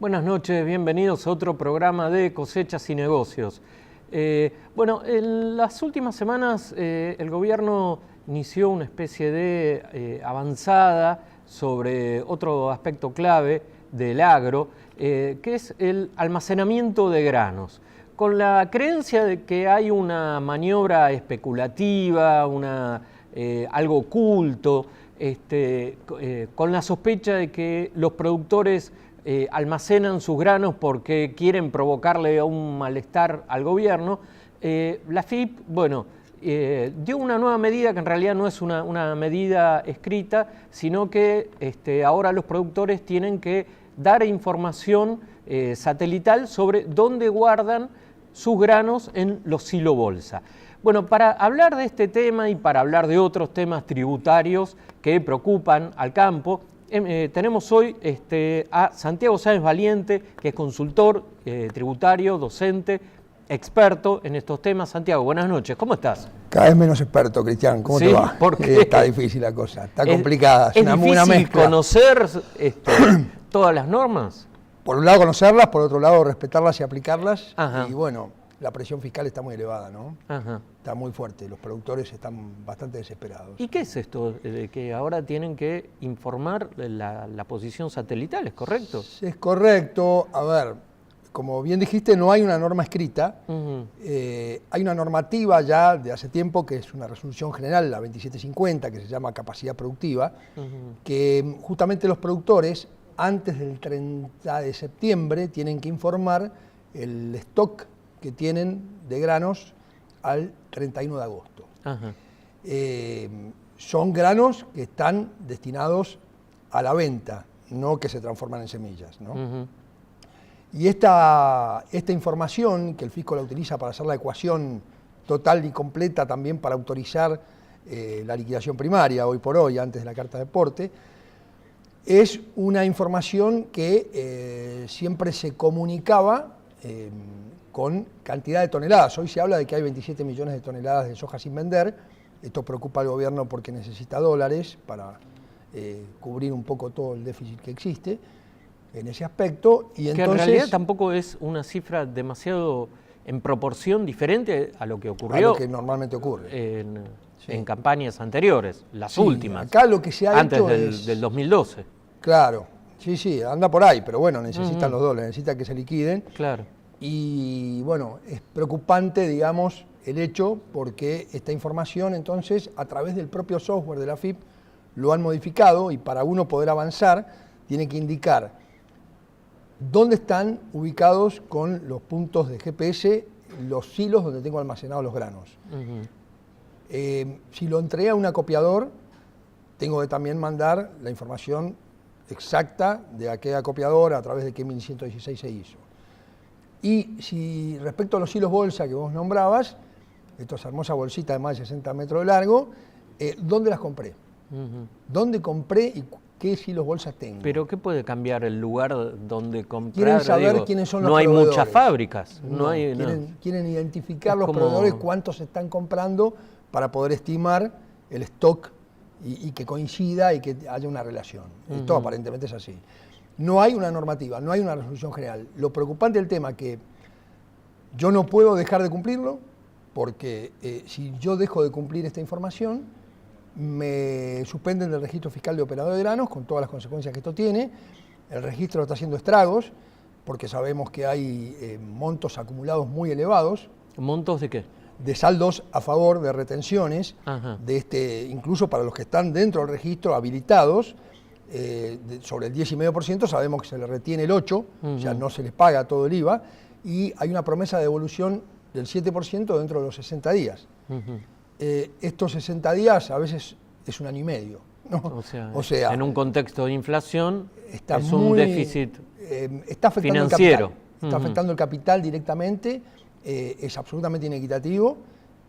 Buenas noches, bienvenidos a otro programa de Cosechas y Negocios. En las últimas semanas el gobierno inició una especie de avanzada sobre otro aspecto clave del agro, que es el almacenamiento de granos, con la creencia de que hay una maniobra especulativa, algo oculto, con la sospecha de que los productores almacenan sus granos porque quieren provocarle un malestar al gobierno. La AFIP, dio una nueva medida que en realidad no es una medida escrita, sino que ahora los productores tienen que dar información satelital sobre dónde guardan sus granos en los silobolsa. Bueno, para hablar de este tema y para hablar de otros temas tributarios que preocupan al campo, tenemos hoy a Santiago Sáenz Valiente, que es consultor tributario, docente, experto en estos temas. Santiago, buenas noches, ¿cómo estás? Cada vez menos experto, Cristian, ¿cómo te va? Porque está difícil la cosa, está complicada. Es difícil conocer todas las normas. Por un lado conocerlas, por otro lado respetarlas y aplicarlas. Ajá. Y bueno, la presión fiscal está muy elevada, ¿no? Ajá. Está muy fuerte, los productores están bastante desesperados. ¿Y qué es esto de que ahora tienen que informar la posición satelital, es correcto? Es correcto. A ver, como bien dijiste, no hay una norma escrita. Hay una normativa ya de hace tiempo, que es una resolución general, la 2750, que se llama capacidad productiva, que justamente los productores, antes del 30 de septiembre, tienen que informar el stock que tienen de granos al 31 de agosto. Son granos que están destinados a la venta, no que se transforman en semillas, ¿no? Y esta información, que el fisco la utiliza para hacer la ecuación total y completa, también para autorizar la liquidación primaria, hoy por hoy, antes de la carta de aporte, es una información que siempre se comunicaba con cantidad de toneladas. Hoy se habla de que hay 27 millones de toneladas de soja sin vender. Esto preocupa al gobierno porque necesita dólares para cubrir un poco todo el déficit que existe en ese aspecto. Y que entonces, en realidad tampoco es una cifra demasiado en proporción diferente a lo que ocurrió. A lo que normalmente ocurre. En campañas anteriores, las últimas. Acá lo que se ha antes hecho del 2012. Claro, sí, anda por ahí, pero bueno, necesitan los dólares, necesitan que se liquiden. Claro. Y bueno, es preocupante, digamos, el hecho, porque esta información, entonces, a través del propio software de la AFIP, lo han modificado, y para uno poder avanzar, tiene que indicar dónde están ubicados con los puntos de GPS los silos donde tengo almacenados los granos. Si lo entregué a un acopiador, tengo que también mandar la información exacta de aquel acopiador a través de qué 1116 se hizo. Y si respecto a los silos bolsa que vos nombrabas, esta hermosa bolsita de más de 60 metros de largo, ¿dónde las compré? ¿Dónde compré y qué silos bolsa tengo? ¿Pero qué puede cambiar el lugar donde comprar? Quieren saber quiénes son los proveedores. No hay muchas fábricas. Quieren identificar los proveedores, cuántos están comprando, para poder estimar el stock y que coincida y que haya una relación. Esto aparentemente es así. No hay una normativa, no hay una resolución general. Lo preocupante del tema es que yo no puedo dejar de cumplirlo, porque si yo dejo de cumplir esta información, me suspenden del registro fiscal de operador de granos, con todas las consecuencias que esto tiene. El registro está haciendo estragos, porque sabemos que hay montos acumulados muy elevados. ¿Montos de qué? De saldos a favor de retenciones, incluso para los que están dentro del registro habilitados, sobre el 10,5%, sabemos que se les retiene el 8%, o sea, no se les paga todo el IVA, y hay una promesa de devolución del 7% dentro de los 60 días. Estos 60 días a veces es un año y medio, ¿no? O sea, en un contexto de inflación es un déficit está afectando financiero. El capital, está afectando el capital directamente, es absolutamente inequitativo,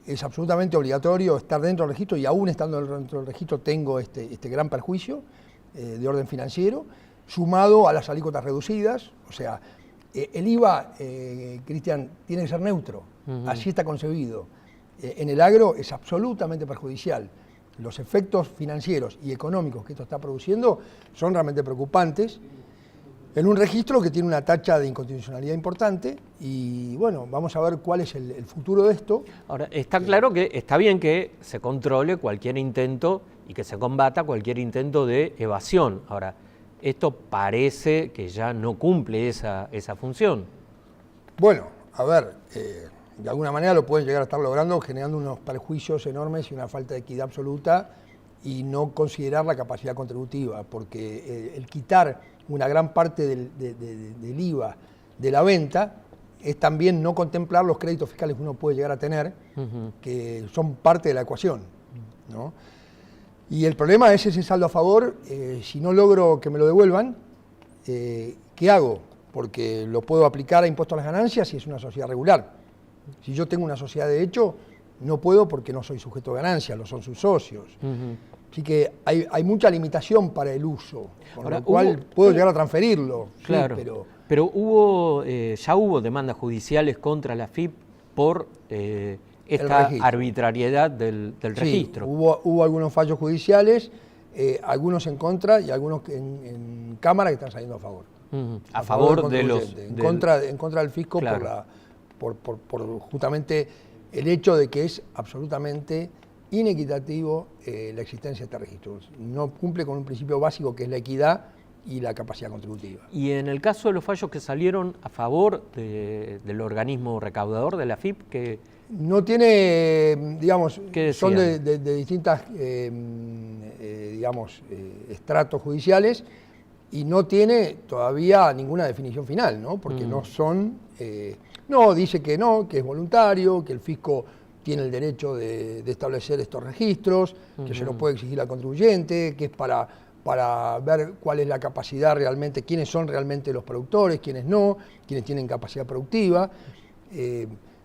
es absolutamente obligatorio estar dentro del registro, y aún estando dentro del registro tengo este gran perjuicio de orden financiero, sumado a las alícuotas reducidas. O sea, el IVA, Cristian, tiene que ser neutro, así está concebido. En el agro es absolutamente perjudicial. Los efectos financieros y económicos que esto está produciendo son realmente preocupantes. en un registro que tiene una tacha de inconstitucionalidad importante y bueno, vamos a ver cuál es el futuro de esto. Ahora, está claro que está bien que se controle cualquier intento y que se combata cualquier intento de evasión. Ahora, esto parece que ya no cumple esa función. Bueno, a ver, de alguna manera lo pueden llegar a estar logrando generando unos perjuicios enormes y una falta de equidad absoluta y no considerar la capacidad contributiva, porque el quitar una gran parte del IVA de la venta es también no contemplar los créditos fiscales que uno puede llegar a tener, que son parte de la ecuación, ¿no? Y el problema es ese saldo a favor. Si no logro que me lo devuelvan, ¿qué hago? Porque lo puedo aplicar a impuesto a las ganancias si es una sociedad regular. Si yo tengo una sociedad de hecho, no puedo porque no soy sujeto de ganancias, lo son sus socios. Así que hay mucha limitación para el uso, con lo cual puedo llegar a transferirlo. Claro, sí, pero ya hubo demandas judiciales contra la AFIP por esta arbitrariedad del registro. Hubo algunos fallos judiciales, algunos en contra y algunos en Cámara que están saliendo a favor. A favor de los... En contra del fisco, claro, por justamente el hecho de que es absolutamente inequitativo la existencia de este registro. No cumple con un principio básico que es la equidad y la capacidad contributiva. Y en el caso de los fallos que salieron a favor del organismo recaudador de la AFIP, que no tiene, digamos, son de distintas, digamos, estratos judiciales y no tiene todavía ninguna definición final, ¿no? Porque no son, no, dice que no, que es voluntario, que el fisco tiene el derecho de establecer estos registros, que se lo puede exigir al contribuyente, que es para ver cuál es la capacidad realmente, quiénes son realmente los productores, quiénes no, quiénes tienen capacidad productiva.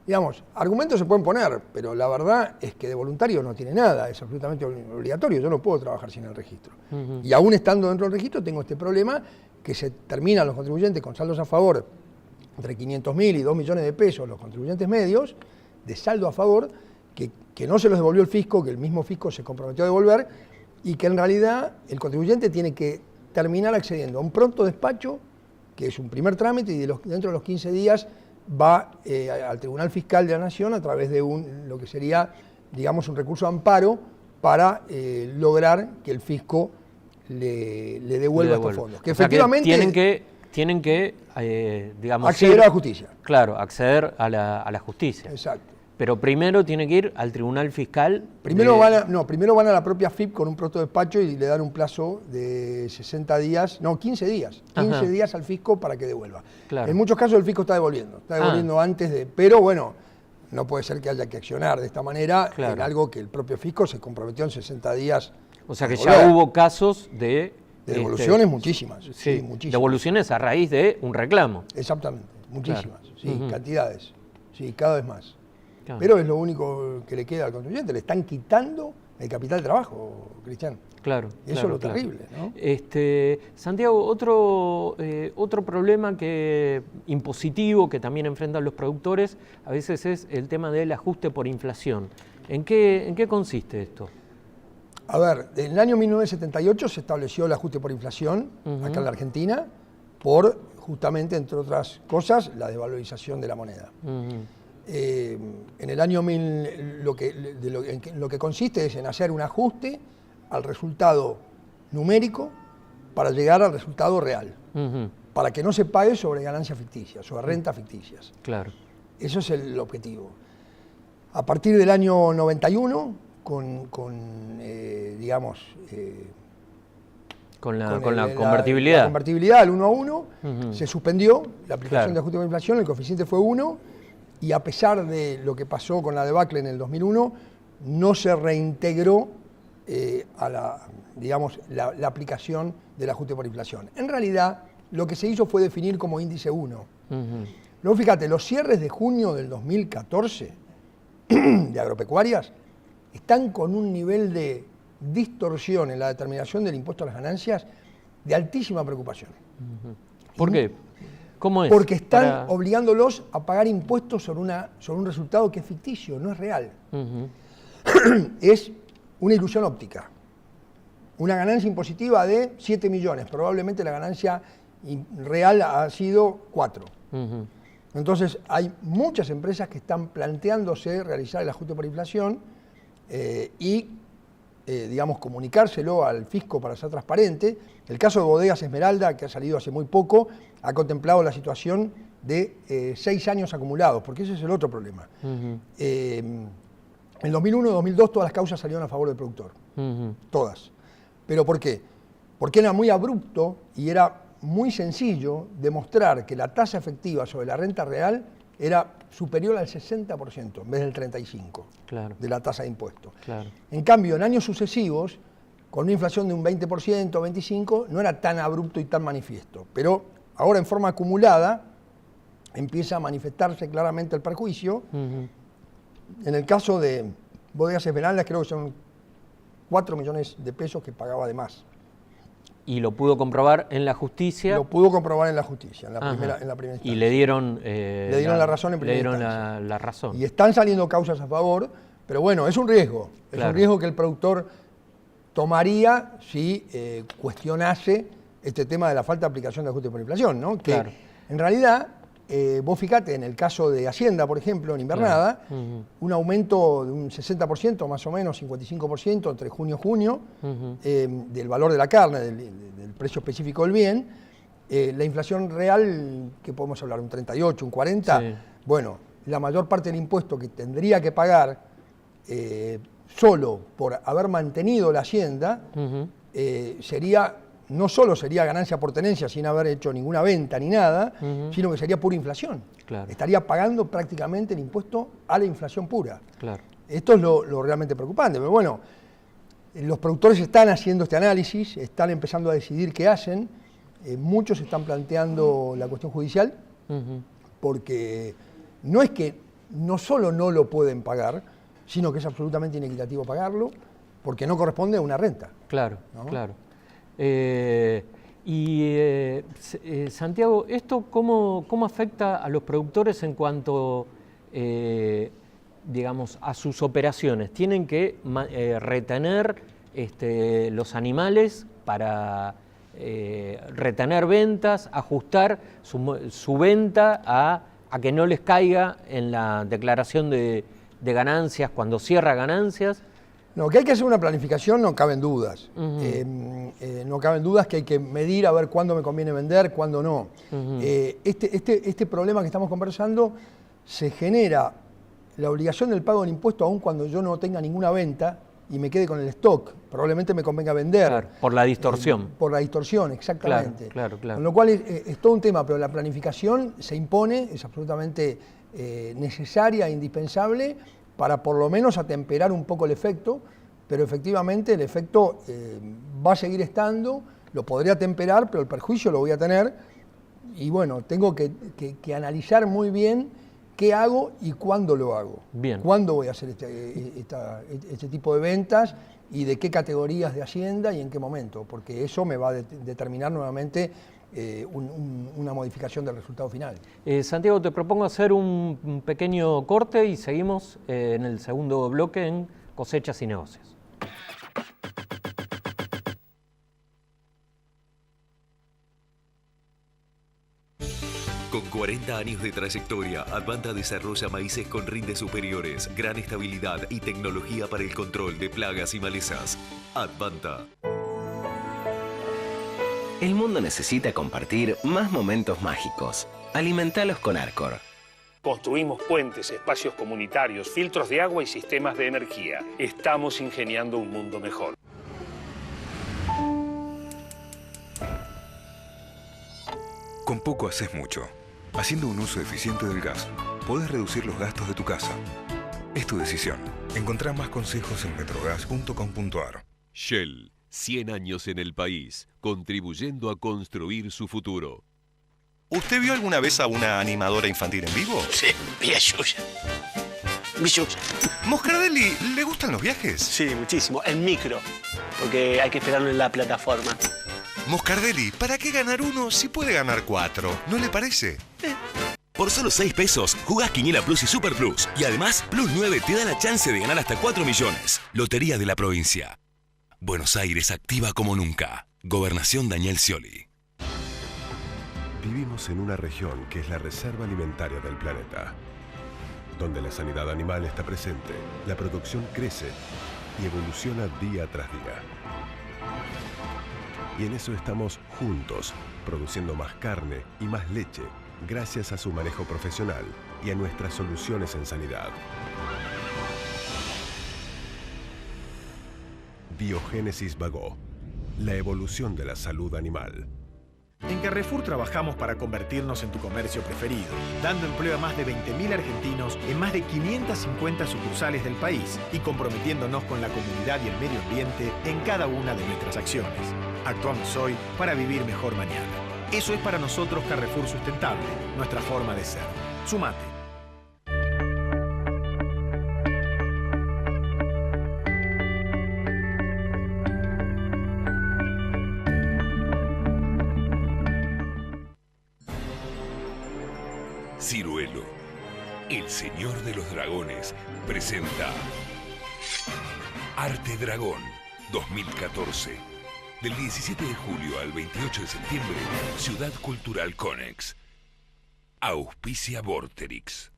Digamos, argumentos se pueden poner, pero la verdad es que de voluntario no tiene nada, es absolutamente obligatorio, yo no puedo trabajar sin el registro. Y aún estando dentro del registro tengo este problema que se terminan los contribuyentes con saldos a favor entre 500.000 y 2 millones de pesos, los contribuyentes medios, de saldo a favor, que no se los devolvió el fisco, que el mismo fisco se comprometió a devolver, y que en realidad el contribuyente tiene que terminar accediendo a un pronto despacho, que es un primer trámite, y dentro de los 15 días va al Tribunal Fiscal de la Nación a través de lo que sería, digamos, un recurso de amparo para lograr que el fisco le devuelva estos fondos. Que efectivamente tienen que digamos, acceder a la justicia. Claro, acceder a la justicia. Exacto. Pero primero tiene que ir al Tribunal Fiscal. Primero van a la propia FIP con un pronto despacho y le dan un plazo de 60 días, no, 15 días. 15 días al fisco para que devuelva. Claro. En muchos casos el fisco está devolviendo antes de... Pero bueno, no puede ser que haya que accionar de esta manera en algo que el propio fisco se comprometió en 60 días. O sea que ya hubo casos de devoluciones muchísimas. Sí, muchísimas. Devoluciones a raíz de un reclamo. Exactamente, muchísimas. Claro. Cantidades. Sí, cada vez más. Claro. Pero es lo único que le queda al contribuyente, le están quitando el capital de trabajo, Cristian. Claro. Eso es lo terrible, ¿no? Santiago, otro problema impositivo que también enfrentan los productores a veces es el tema del ajuste por inflación. ¿En qué consiste esto? A ver, en el año 1978 se estableció el ajuste por inflación acá en la Argentina por justamente, entre otras cosas, la desvalorización de la moneda. En el año 1000 lo que consiste es en hacer un ajuste al resultado numérico para llegar al resultado real, para que no se pague sobre ganancias ficticias, sobre rentas ficticias. Claro. Eso es el objetivo. A partir del año 91, con la convertibilidad. La convertibilidad al 1 a 1, se suspendió la aplicación de ajuste por inflación, el coeficiente fue 1, y a pesar de lo que pasó con la debacle en el 2001, no se reintegró la aplicación del ajuste por inflación. En realidad, lo que se hizo fue definir como índice 1. Luego, fíjate, los cierres de junio del 2014 de agropecuarias están con un nivel de distorsión en la determinación del impuesto a las ganancias de altísima preocupación. ¿Por qué? ¿Cómo es? Porque están obligándolos a pagar impuestos sobre un resultado que es ficticio, no es real. Es una ilusión óptica. Una ganancia impositiva de 7 millones, probablemente la ganancia y real ha sido 4. Entonces hay muchas empresas que están planteándose realizar el ajuste por inflación digamos, comunicárselo al fisco para ser transparente. El caso de Bodegas Esmeralda, que ha salido hace muy poco, ha contemplado la situación de 6 años acumulados, porque ese es el otro problema. En 2001 y 2002 todas las causas salieron a favor del productor, todas. ¿Pero por qué? Porque era muy abrupto y era muy sencillo demostrar que la tasa efectiva sobre la renta real era superior al 60% en vez del 35% de la tasa de impuesto. En cambio, en años sucesivos, con una inflación de un 20%, 25%, no era tan abrupto y tan manifiesto. Pero ahora en forma acumulada empieza a manifestarse claramente el perjuicio. En el caso de Bodegas Esmeralda, creo que son 4 millones de pesos que pagaba de más. ¿Y lo pudo comprobar en la justicia? Lo pudo comprobar en la justicia, en la primera instancia. Y le dieron, la razón en primera instancia. Le dieron la razón. Y están saliendo causas a favor, pero bueno, es un riesgo. Es un riesgo que el productor tomaría si cuestionase este tema de la falta de aplicación de ajuste por inflación, ¿no? Que en realidad, vos fijate, en el caso de Hacienda, por ejemplo, en invernada, un aumento de un 60%, más o menos, 55% entre junio y junio, del valor de la carne, del precio específico del bien. La inflación real, que podemos hablar, un 38, un 40, bueno, la mayor parte del impuesto que tendría que pagar solo por haber mantenido la Hacienda, no solo sería ganancia por tenencia sin haber hecho ninguna venta ni nada, sino que sería pura inflación. Estaría pagando prácticamente el impuesto a la inflación pura. Esto es lo realmente preocupante. Pero bueno, los productores están haciendo este análisis, están empezando a decidir qué hacen. Muchos están planteando la cuestión judicial, porque no es que no solo no lo pueden pagar, sino que es absolutamente inequitativo pagarlo, porque no corresponde a una renta. Claro. Santiago, ¿esto cómo afecta a los productores en cuanto, digamos, a sus operaciones? ¿Tienen que retener los animales para retener ventas, ajustar su venta a que no les caiga en la declaración de ganancias cuando cierra ganancias? No, que hay que hacer una planificación, no caben dudas. No caben dudas que hay que medir a ver cuándo me conviene vender, cuándo no. Este problema que estamos conversando se genera la obligación del pago del impuesto aun cuando yo no tenga ninguna venta y me quede con el stock. Probablemente me convenga vender. Por la distorsión. Por la distorsión, exactamente. Claro. Con lo cual es todo un tema, pero la planificación se impone, es absolutamente necesaria e indispensable para por lo menos atemperar un poco el efecto, pero efectivamente el efecto va a seguir estando, lo podré atemperar, pero el perjuicio lo voy a tener, y bueno, tengo que analizar muy bien qué hago y cuándo lo hago. Cuándo voy a hacer este tipo de ventas y de qué categorías de Hacienda y en qué momento, porque eso me va a determinar nuevamente una modificación del resultado final. Santiago, te propongo hacer un pequeño corte y seguimos en el segundo bloque en Cosechas y Negocios. Con 40 años de trayectoria, Advanta desarrolla maíces con rindes superiores, gran estabilidad y tecnología para el control de plagas y malezas. Advanta. El mundo necesita compartir más momentos mágicos. Alimentalos con Arcor. Construimos puentes, espacios comunitarios, filtros de agua y sistemas de energía. Estamos ingeniando un mundo mejor. Con poco haces mucho. Haciendo un uso eficiente del gas, podés reducir los gastos de tu casa. Es tu decisión. Encontrá más consejos en metrogas.com.ar. Shell, 100 años en el país, contribuyendo a construir su futuro. ¿Usted vio alguna vez a una animadora infantil en vivo? Sí, vi a Yuya. ¿Moscardelli le gustan los viajes? Sí, muchísimo. En micro, porque hay que esperarlo en la plataforma. Moscardelli, ¿para qué ganar uno si puede ganar 4? ¿No le parece? Por solo 6 pesos, jugás Quiniela Plus y Super Plus. Y además, Plus 9 te da la chance de ganar hasta 4 millones. Lotería de la provincia. Buenos Aires activa como nunca. Gobernación Daniel Scioli. Vivimos en una región que es la reserva alimentaria del planeta, donde la sanidad animal está presente, la producción crece y evoluciona día tras día. Y en eso estamos juntos, produciendo más carne y más leche, gracias a su manejo profesional y a nuestras soluciones en sanidad. Biogénesis Bagó, la evolución de la salud animal. En Carrefour trabajamos para convertirnos en tu comercio preferido, dando empleo a más de 20.000 argentinos en más de 550 sucursales del país y comprometiéndonos con la comunidad y el medio ambiente en cada una de nuestras acciones. Actuamos hoy para vivir mejor mañana. Eso es para nosotros Carrefour Sustentable, nuestra forma de ser. Sumate. Ciruelo, el señor de los dragones, presenta Arte Dragón 2014. Del 17 de julio al 28 de septiembre, Ciudad Cultural Conex. Auspicia Vorterix.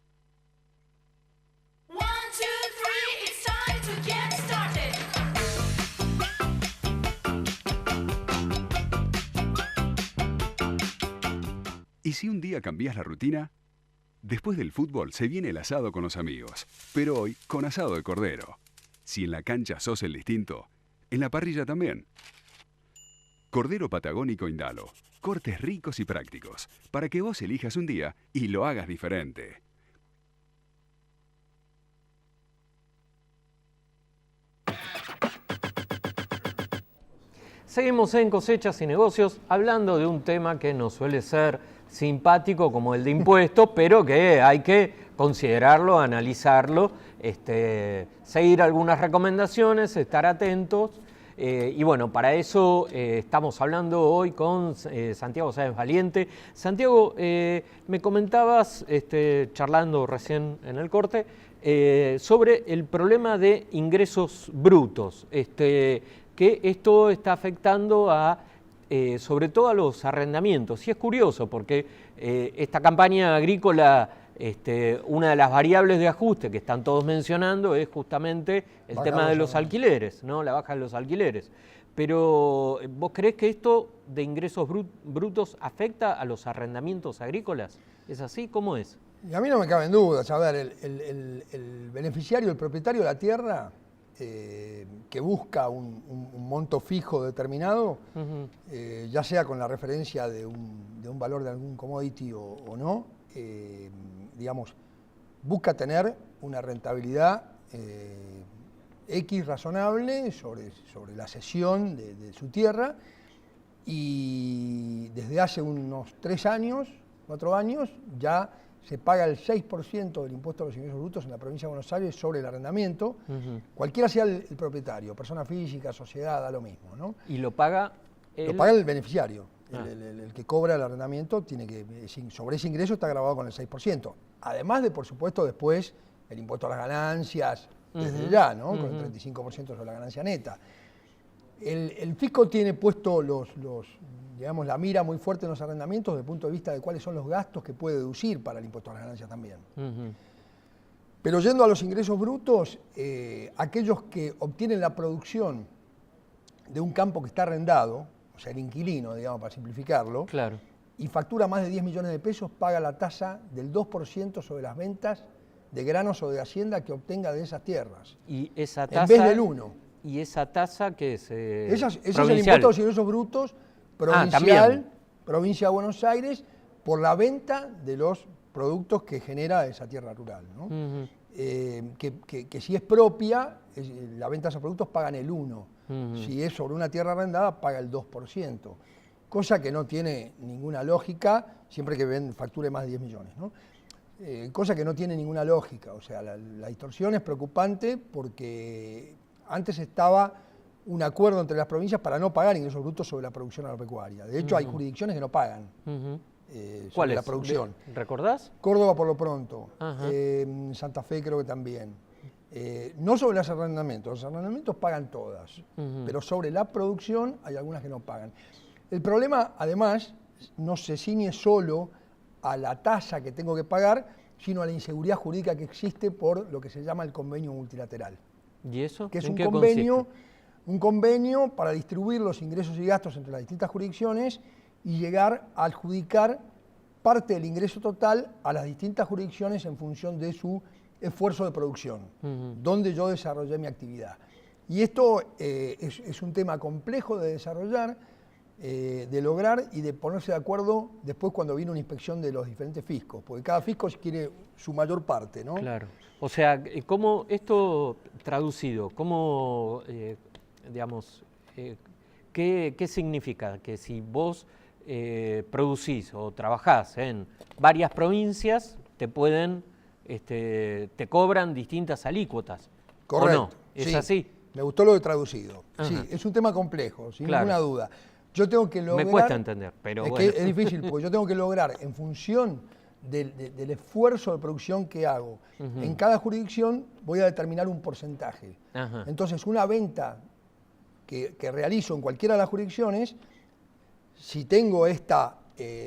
¿Y si un día cambias la rutina? Después del fútbol se viene el asado con los amigos, pero hoy con asado de cordero. Si en la cancha sos el distinto, en la parrilla también. Cordero Patagónico Indalo. Cortes ricos y prácticos, para que vos elijas un día y lo hagas diferente. Seguimos en Cosechas y Negocios hablando de un tema que no suele ser simpático como el de impuestos, pero que hay que considerarlo, analizarlo, seguir algunas recomendaciones, estar atentos. Y bueno, para eso estamos hablando hoy con Santiago Sáenz Valiente. Santiago, me comentabas, charlando recién en el corte, sobre el problema de ingresos brutos, que esto está afectando a sobre todo a los arrendamientos. Y es curioso porque esta campaña agrícola, una de las variables de ajuste que están todos mencionando es justamente el tema de los alquileres, ¿no? La baja de los alquileres. Pero, ¿vos creés que esto de ingresos brutos afecta a los arrendamientos agrícolas? ¿Es así? ¿Cómo es? Y a mí no me caben dudas. A ver, el beneficiario, el propietario de la tierra, que busca un monto fijo determinado, ya sea con la referencia de un valor de algún commodity o no, digamos, busca tener una rentabilidad X razonable sobre la cesión de su tierra, y desde hace unos 3 años, 4 años, ya se paga el 6% del impuesto a los ingresos brutos en la provincia de Buenos Aires sobre el arrendamiento, cualquiera sea el propietario, persona física, sociedad, da lo mismo, ¿no? ¿Y lo paga Lo paga el beneficiario. El que cobra el arrendamiento tiene que, sobre ese ingreso está grabado con el 6%. Además de, por supuesto, después el impuesto a las ganancias, desde ya, ¿no? Con el 35% sobre la ganancia neta. El fisco tiene puesto digamos, la mira muy fuerte en los arrendamientos desde el punto de vista de cuáles son los gastos que puede deducir para el impuesto a las ganancias también. Pero yendo a los ingresos brutos, aquellos que obtienen la producción de un campo que está arrendado, o sea, el inquilino, digamos, para simplificarlo, claro, y factura más de 10 millones de pesos, paga la tasa del 2% sobre las ventas de granos o de hacienda que obtenga de esas tierras. Y esa tasa, en vez del 1. ¿Y esa tasa qué es? Ese es el impuesto a los ingresos brutos provincial, provincia de Buenos Aires, por la venta de los productos que genera esa tierra rural, ¿no? Que si es propia, la venta de esos productos pagan el 1%. Si es sobre una tierra arrendada, paga el 2%. Cosa que no tiene ninguna lógica, siempre que facture más de 10 millones, ¿no? Cosa que no tiene ninguna lógica. O sea, la distorsión es preocupante porque antes estaba un acuerdo entre las provincias para no pagar ingresos brutos sobre la producción agropecuaria. De hecho, hay jurisdicciones que no pagan sobre la producción. ¿Recordás? Córdoba por lo pronto, Santa Fe creo que también. No sobre los arrendamientos pagan todas, pero sobre la producción hay algunas que no pagan. El problema, además, no se ciñe solo a la tasa que tengo que pagar, sino a la inseguridad jurídica que existe por lo que se llama el convenio multilateral. ¿Y eso? Que es ¿En un qué convenio para distribuir los ingresos y gastos entre las distintas jurisdicciones y llegar a adjudicar parte del ingreso total a las distintas jurisdicciones en función de su esfuerzo de producción, donde yo desarrollé mi actividad. Y esto es un tema complejo de desarrollar, de lograr y de ponerse de acuerdo después cuando viene una inspección de los diferentes fiscos, porque cada fisco quiere su mayor parte, ¿no? Claro. O sea, ¿cómo esto traducido, cómo, digamos, qué significa? Que si vos producís o trabajás en varias provincias, te cobran distintas alícuotas. Correcto. ¿O no? ¿Es sí, así? Me gustó lo de traducido. Ajá. Sí, es un tema complejo, sin Claro. ninguna duda. Yo tengo que lograr... Me cuesta entender, pero es bueno. que es difícil, porque yo tengo que lograr, en función del esfuerzo de producción que hago, en cada jurisdicción voy a determinar un porcentaje. Ajá. Entonces, una venta que realizo en cualquiera de las jurisdicciones, si tengo esta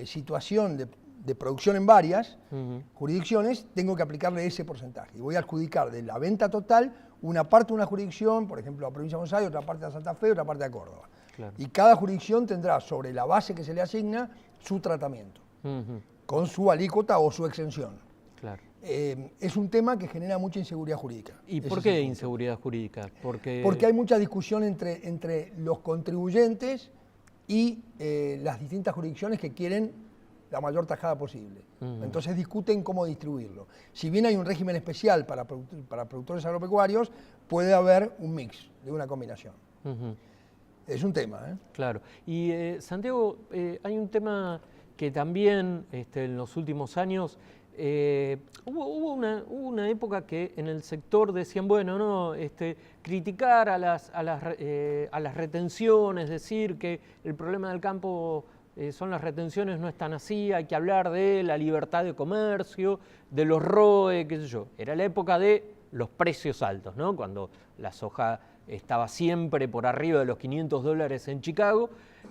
situación de producción en varias jurisdicciones, tengo que aplicarle ese porcentaje. Y voy a adjudicar de la venta total una parte de una jurisdicción, por ejemplo, la provincia de Buenos Aires, otra parte de Santa Fe, otra parte de Córdoba. Claro. Y cada jurisdicción tendrá, sobre la base que se le asigna, su tratamiento, con su alícuota o su exención. Claro. Es un tema que genera mucha inseguridad jurídica. ¿Y por qué inseguridad jurídica? Porque hay mucha discusión entre los contribuyentes y las distintas jurisdicciones que quieren la mayor tajada posible. Entonces discuten cómo distribuirlo. Si bien hay un régimen especial para productores agropecuarios, puede haber un mix de una combinación. Es un tema, ¿eh? Claro. Y Santiago, hay un tema que también en los últimos años hubo una época que en el sector decían, bueno, no, criticar a las retenciones, decir que el problema del campo son las retenciones, no es tan así, hay que hablar de la libertad de comercio, de los ROE, qué sé yo. Era la época de los precios altos, ¿no? Cuando la soja estaba siempre por arriba de los $500 en Chicago,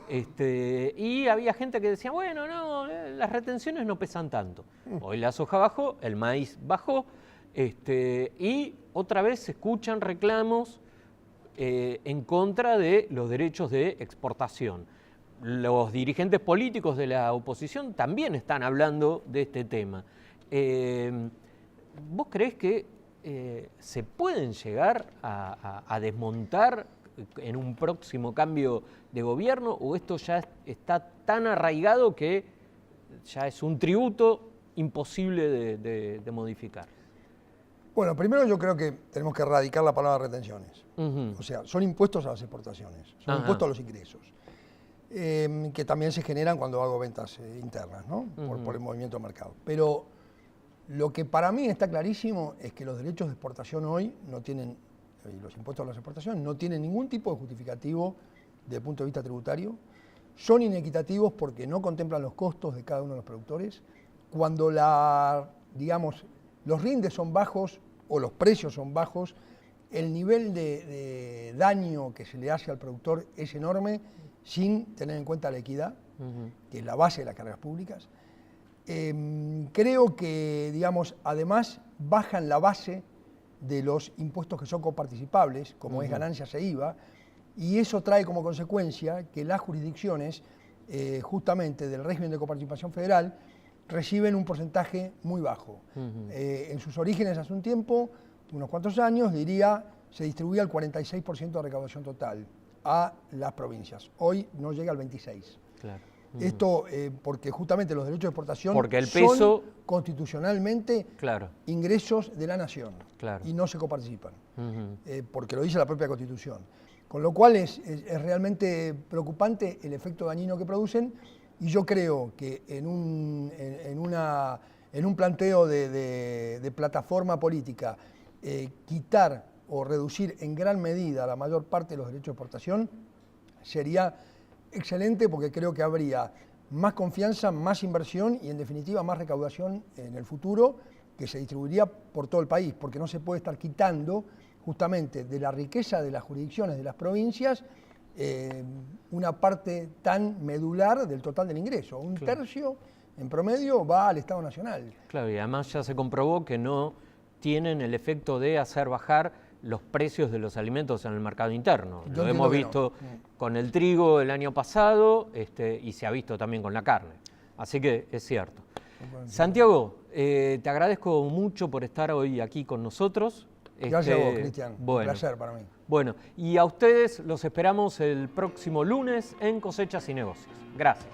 y había gente que decía, bueno, no, las retenciones no pesan tanto. Hoy la soja bajó, el maíz bajó, y otra vez se escuchan reclamos en contra de los derechos de exportación. Los dirigentes políticos de la oposición también están hablando de este tema. ¿Vos creés que se pueden llegar a desmontar en un próximo cambio de gobierno, o esto ya está tan arraigado que ya es un tributo imposible de modificar? Bueno, primero yo creo que tenemos que erradicar la palabra retenciones. O sea, son impuestos a las exportaciones, son impuestos a los ingresos, que también se generan cuando hago ventas internas, ¿no? Por el movimiento de mercado. Pero lo que para mí está clarísimo es que los derechos de exportación hoy no tienen, y los impuestos a las exportaciones no tienen ningún tipo de justificativo desde el punto de vista tributario, son inequitativos porque no contemplan los costos de cada uno de los productores. Cuando los rindes son bajos o los precios son bajos, el nivel de daño que se le hace al productor es enorme sin tener en cuenta la equidad, que es la base de las cargas públicas. Creo que, además bajan la base de los impuestos que son coparticipables, como es ganancias e IVA, y eso trae como consecuencia que las jurisdicciones, justamente del régimen de coparticipación federal, reciben un porcentaje muy bajo. En sus orígenes hace un tiempo, unos cuantos años, se distribuía el 46% de recaudación total a las provincias. Hoy no llega al 26%. Claro. Esto porque justamente los derechos de exportación son constitucionalmente ingresos de la nación y no se coparticipan, porque lo dice la propia Constitución. Con lo cual es realmente preocupante el efecto dañino que producen, y yo creo que en un planteo de plataforma política, quitar o reducir en gran medida la mayor parte de los derechos de exportación sería excelente, porque creo que habría más confianza, más inversión y en definitiva más recaudación en el futuro, que se distribuiría por todo el país, porque no se puede estar quitando justamente de la riqueza de las jurisdicciones, de las provincias, una parte tan medular del total del ingreso. Un tercio, en promedio, va al Estado Nacional. Claro, y además ya se comprobó que no tienen el efecto de hacer bajar los precios de los alimentos en el mercado interno. Lo hemos visto con el trigo el año pasado y se ha visto también con la carne. Así que es cierto. Santiago, te agradezco mucho por estar hoy aquí con nosotros. Gracias a vos, Cristian. Bueno, un placer para mí. Bueno, y a ustedes los esperamos el próximo lunes en Cosechas y Negocios. Gracias.